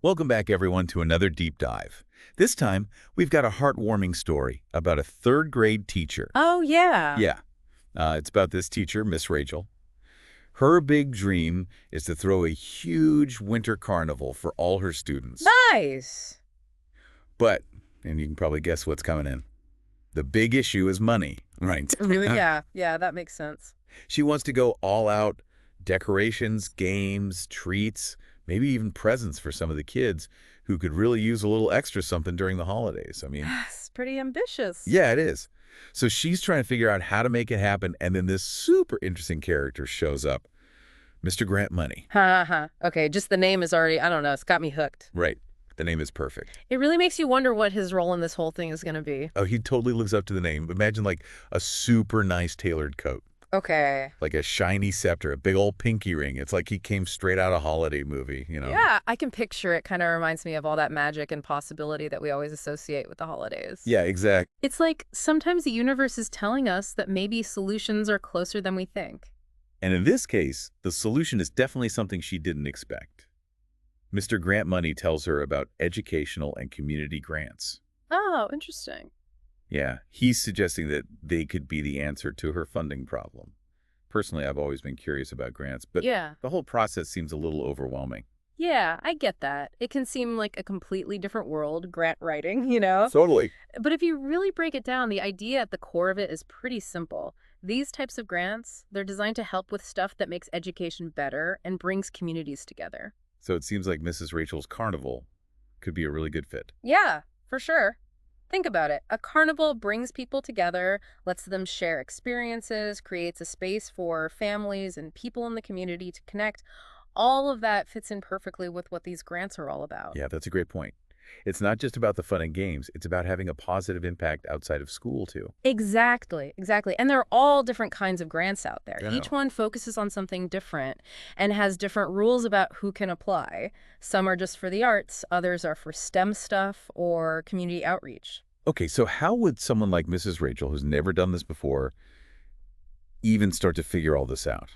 Welcome back, everyone, to another deep dive. This time, we've got a heartwarming story about a third-grade teacher. Oh, yeah. Yeah, it's about this teacher, Miss Rachel. Her big dream is to throw a huge winter carnival for all her students. Nice. But, and you can probably guess what's coming in, the big issue is money, right? Really? Yeah, that makes sense. She wants to go all out, decorations, games, treats, maybe even presents for some of the kids who could really use a little extra something during the holidays. It's pretty ambitious. Yeah, it is. So she's trying to figure out how to make it happen, and then this super interesting character shows up, Mr. Grant Money. Ha ha. Okay, just the name is already, I don't know, it's got me hooked. Right. The name is perfect. It really makes you wonder what his role in this whole thing is going to be. Oh, he totally lives up to the name. Imagine like a super nice tailored coat, Okay. like a shiny scepter, a big old pinky ring. It's like he came straight out of a holiday movie, you know? Yeah, I can picture it. Kind of reminds me of all that magic and possibility that we always associate with the holidays. Yeah, exactly. It's like sometimes the universe is telling us that maybe solutions are closer than we think. And in this case, the solution is definitely something she didn't expect. Mr. Grant Money tells her about educational and community grants. Oh, interesting. Yeah, he's suggesting that they could be the answer to her funding problem. Personally, I've always been curious about grants, but Yeah. the whole process seems a little overwhelming. Yeah, I get that. It can seem like a completely different world, grant writing, you know? Totally. But if you really break it down, the idea at the core of it is pretty simple. These types of grants, they're designed to help with stuff that makes education better and brings communities together. So it seems like Mrs. Rachel's carnival could be a really good fit. Yeah, for sure. Think about it. A carnival brings people together, lets them share experiences, creates a space for families and people in the community to connect. All of that fits in perfectly with what these grants are all about. Yeah, that's a great point. It's not just about the fun and games. It's about having a positive impact outside of school, too. Exactly, exactly. And there are all different kinds of grants out there. Yeah. Each one focuses on something different and has different rules about who can apply. Some are just for the arts, others are for STEM stuff or community outreach. Okay, so how would someone like Mrs. Rachel, who's never done this before, even start to figure all this out?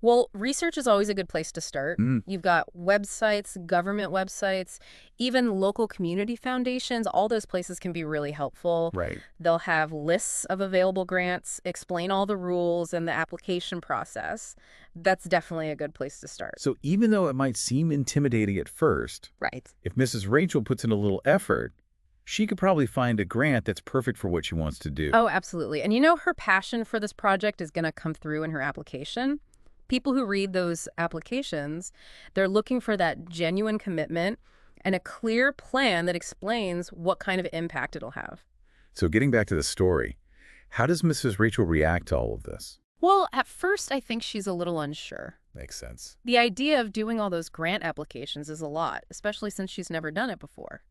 Well, research is always a good place to start. Mm, You've got websites, government websites, even local community foundations. All those places can be really helpful. right. They'll have lists of available grants, explain all the rules and the application process. That's definitely a good place to start. So even though it might seem intimidating at first, Right. if Mrs. Rachel puts in a little effort, she could probably find a grant that's perfect for what she wants to do. Oh, absolutely. And you know, her passion for this project is going to come through in her application. People who read those applications, they're looking for that genuine commitment and a clear plan that explains what kind of impact it'll have. So getting back to the story, how does Mrs. Rachel react to all of this? Well, at first, I think she's a little unsure. Makes sense. The idea of doing all those grant applications is a lot, especially since she's never done it before.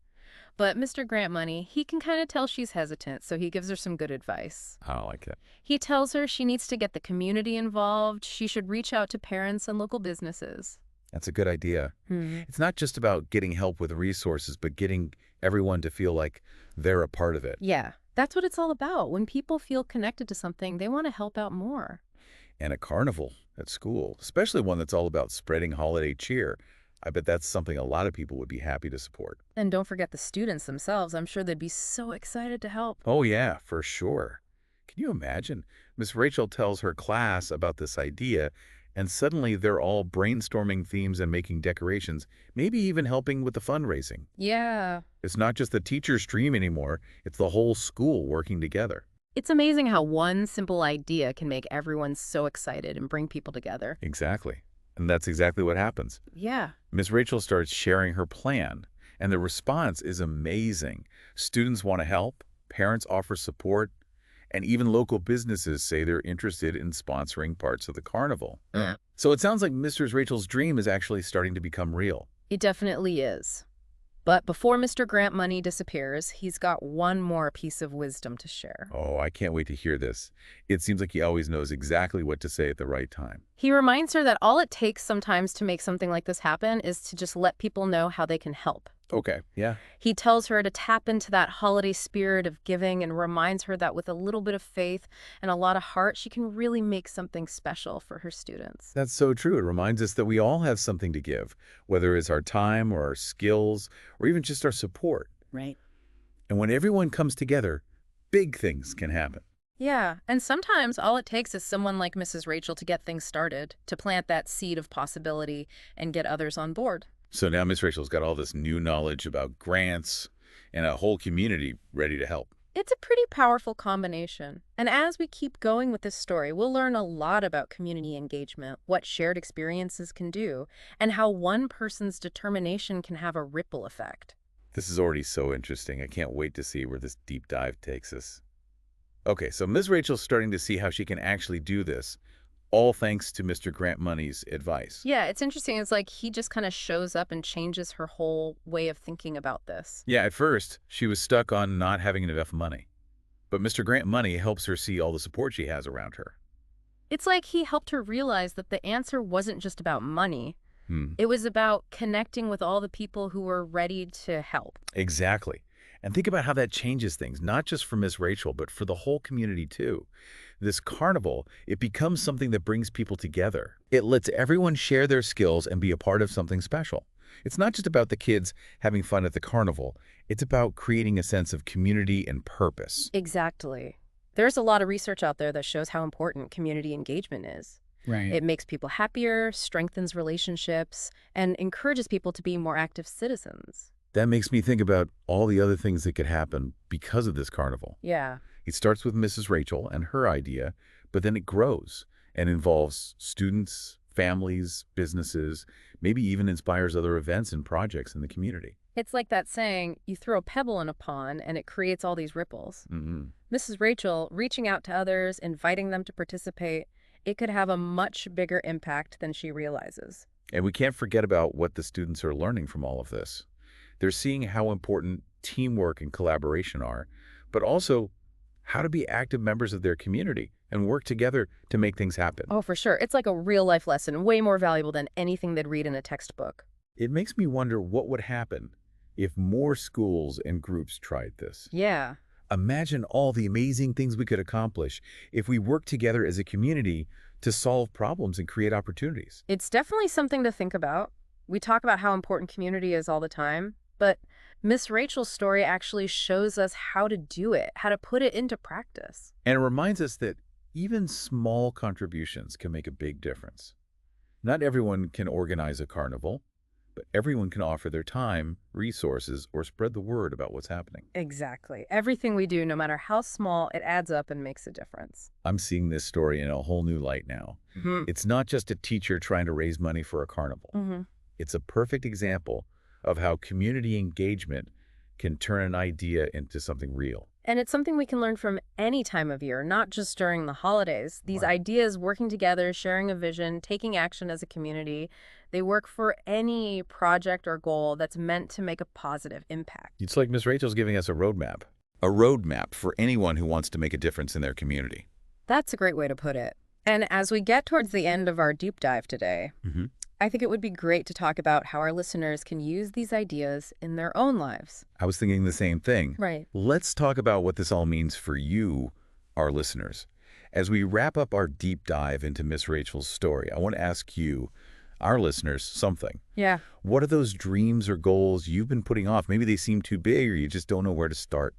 But Mr. Grant Money, he can kind of tell she's hesitant, so he gives her some good advice. I like it. He tells her she needs to get the community involved, she should reach out to parents and local businesses. That's a good idea. It's not just about getting help with resources, but getting everyone to feel like they're a part of it. Yeah, that's what it's all about. When people feel connected to something, they want to help out more. And a carnival at school, especially one that's all about spreading holiday cheer. I bet that's something a lot of people would be happy to support. And don't forget the students themselves. I'm sure they'd be so excited to help. Oh, yeah, for sure. Can you imagine? Miss Rachel tells her class about this idea, and suddenly they're all brainstorming themes and making decorations, maybe even helping with the fundraising. Yeah. It's not just the teacher's dream anymore, it's the whole school working together. It's amazing how one simple idea can make everyone so excited and bring people together. Exactly. And that's exactly what happens. Yeah. Miss Rachel starts sharing her plan, and the response is amazing. Students want to help, parents offer support, and even local businesses say they're interested in sponsoring parts of the carnival. So it sounds like Mrs. Rachel's dream is actually starting to become real. It definitely is. But before Mr. Grant Money disappears, he's got one more piece of wisdom to share. Oh, I can't wait to hear this. It seems like he always knows exactly what to say at the right time. He reminds her that all it takes sometimes to make something like this happen is to just let people know how they can help. Okay, yeah. He tells her to tap into that holiday spirit of giving and reminds her that with a little bit of faith and a lot of heart, she can really make something special for her students. That's so true. It reminds us that we all have something to give, whether it's our time or our skills or even just our support. Right. And when everyone comes together, big things can happen. Yeah, and sometimes all it takes is someone like Mrs. Rachel to get things started, to plant that seed of possibility and get others on board. So now Miss Rachel's got all this new knowledge about grants and a whole community ready to help. It's a pretty powerful combination. And as we keep going with this story, we'll learn a lot about community engagement, what shared experiences can do, and how one person's determination can have a ripple effect. This is already so interesting. I can't wait to see where this deep dive takes us. Okay, so Miss Rachel's starting to see how she can actually do this, all thanks to Mr. Grant Money's advice. Yeah, it's interesting. It's like he just kind of shows up and changes her whole way of thinking about this. Yeah, at first, she was stuck on not having enough money. But Mr. Grant Money helps her see all the support she has around her. It's like he helped her realize that the answer wasn't just about money. Hmm. It was about connecting with all the people who were ready to help. Exactly. And think about how that changes things, not just for Miss Rachel, but for the whole community too. This carnival, it becomes something that brings people together. It lets everyone share their skills and be a part of something special. It's not just about the kids having fun at the carnival. It's about creating a sense of community and purpose. Exactly. There's a lot of research out there that shows how important community engagement is. Right. It makes people happier, strengthens relationships, and encourages people to be more active citizens. That makes me think about all the other things that could happen because of this carnival. Yeah. It starts with Mrs. Rachel and her idea, but then it grows and involves students, families, businesses, maybe even inspires other events and projects in the community. It's like that saying, you throw a pebble in a pond and it creates all these ripples. Hmm. Mrs. Rachel reaching out to others, inviting them to participate, it could have a much bigger impact than she realizes. And we can't forget about what the students are learning from all of this. They're seeing how important teamwork and collaboration are, but also how to be active members of their community and work together to make things happen. Oh, for sure. It's like a real life lesson, way more valuable than anything they'd read in a textbook. It makes me wonder what would happen if more schools and groups tried this. Yeah. Imagine all the amazing things we could accomplish if we worked together as a community to solve problems and create opportunities. It's definitely something to think about. We talk about how important community is all the time, but Miss Rachel's story actually shows us how to do it, how to put it into practice. And it reminds us that even small contributions can make a big difference. Not everyone can organize a carnival, but everyone can offer their time, resources, or spread the word about what's happening. Exactly. Everything we do, no matter how small, it adds up and makes a difference. I'm seeing this story in a whole new light now. Mm-hmm. It's not just a teacher trying to raise money for a carnival. Mm-hmm. It's a perfect example of how community engagement can turn an idea into something real. And it's something we can learn from any time of year, not just during the holidays. These Right. ideas, working together, sharing a vision, taking action as a community, they work for any project or goal that's meant to make a positive impact. It's like Miss Rachel's giving us a roadmap. A roadmap for anyone who wants to make a difference in their community. That's a great way to put it. And as we get towards the end of our deep dive today, Mm-hmm. I think it would be great to talk about how our listeners can use these ideas in their own lives. I was thinking the same thing. Right. Let's talk about what this all means for you, our listeners. As we wrap up our deep dive into Miss Rachel's story, I want to ask you, our listeners, something. Yeah. What are those dreams or goals you've been putting off? Maybe they seem too big or you just don't know where to start.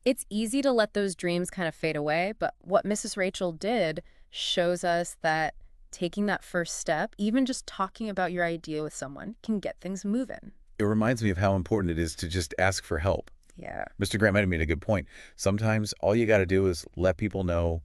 It's easy to let those dreams kind of fade away, but what Mrs. Rachel did shows us that taking that first step, even just talking about your idea with someone, can get things moving. It reminds me of how important it is to just ask for help. Yeah. Mr. Grant might have made a good point. Sometimes all you got to do is let people know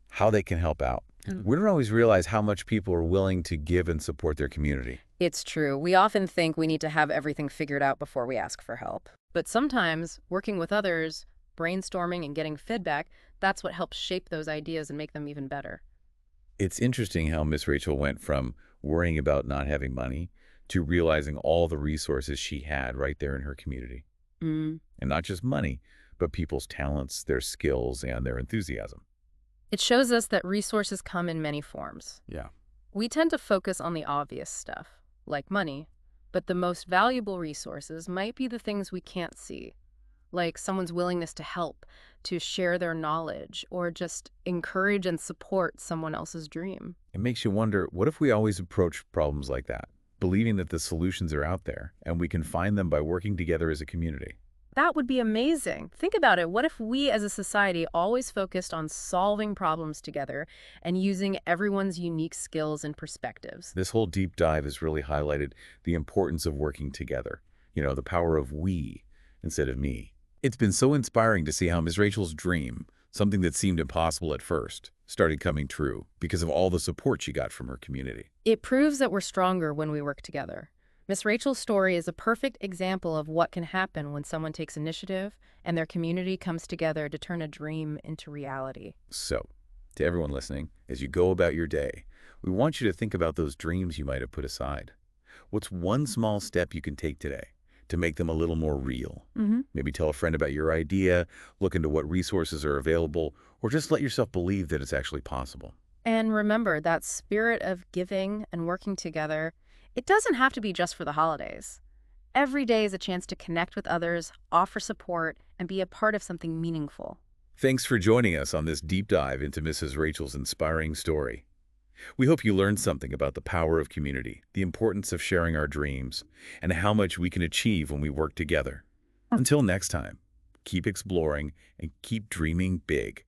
how they can help out. Mm. We don't always realize how much people are willing to give and support their community. It's true. We often think we need to have everything figured out before we ask for help. But sometimes working with others, brainstorming and getting feedback, that's what helps shape those ideas and make them even better. It's interesting how Miss Rachel went from worrying about not having money to realizing all the resources she had right there in her community. Mm. And not just money, but people's talents, their skills, and their enthusiasm. It shows us that resources come in many forms. Yeah. We tend to focus on the obvious stuff, like money, But the most valuable resources might be the things we can't see, like someone's willingness to help, to share their knowledge, or just encourage and support someone else's dream. It makes you wonder, what if we always approach problems like that, believing that the solutions are out there and we can find them by working together as a community? That would be amazing. Think about it. What if we as a society always focused on solving problems together and using everyone's unique skills and perspectives? This whole deep dive has really highlighted the importance of working together. The power of we instead of me. It's been so inspiring to see how Miss Rachel's dream, something that seemed impossible at first, started coming true because of all the support she got from her community. It proves that we're stronger when we work together. Miss Rachel's story is a perfect example of what can happen when someone takes initiative and their community comes together to turn a dream into reality. So, to everyone listening, as you go about your day, we want you to think about those dreams you might have put aside. What's one small step you can take today to make them a little more real? Maybe tell a friend about your idea, look into what resources are available, or just let yourself believe that it's actually possible. And remember that spirit of giving and working together, it doesn't have to be just for the holidays. Every day is a chance to connect with others, offer support, and be a part of something meaningful. Thanks for joining us on this deep dive into Mrs. Rachel's inspiring story. We hope you learned something about the power of community, the importance of sharing our dreams, and how much we can achieve when we work together. Until next time, keep exploring and keep dreaming big.